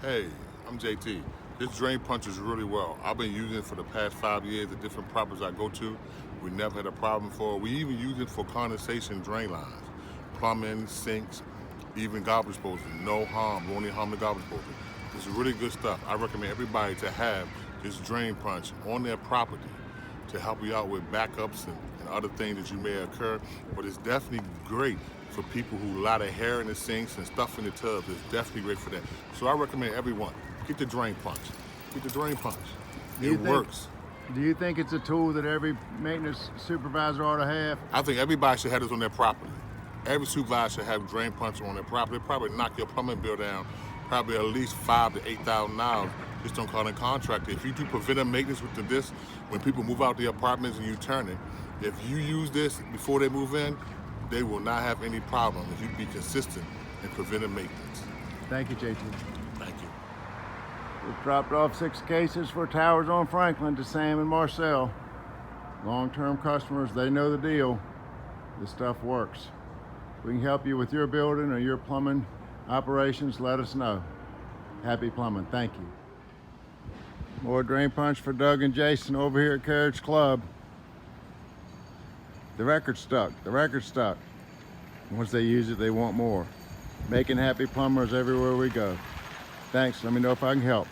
Hey, I'm JT. This drain punches really well. I've been using it for the past 5 years at different properties I go to. We never had a problem for it. We even use it for condensation drain lines, plumbing, sinks, even garbage disposal. No harm, won't even harm the garbage disposal. It's really good stuff. I recommend everybody to have this drain punch on their property to help you out with backups and other things that you may occur. But it's definitely great for people who a lot of hair in the sinks and stuff in the tubs. It's definitely great for that. So I recommend everyone, get the drain punch. Get the drain punch. It works. Do you think it's a tool that every maintenance supervisor ought to have? I think everybody should have this on their property. Every supervisor should have drain punch on their property. It'll probably knock your plumbing bill down probably at least $5,000 to $8,000 just on calling a contractor. If you do preventive maintenance with this, when people move out the apartments and you turn it, if you use this before they move in, they will not have any problem if you be consistent in preventive maintenance. Thank you, JT. Thank you. We've dropped off 6 cases for towers on Franklin to Sam and Marcel. Long-term customers, they know the deal. This stuff works. If we can help you with your building or your plumbing operations, let us know. Happy Plumbing, thank you. More drain punch for Doug and Jason over here at Carriage Club. The record's stuck, Once they use it, they want more. Making happy plumbers everywhere we go. Thanks, let me know if I can help.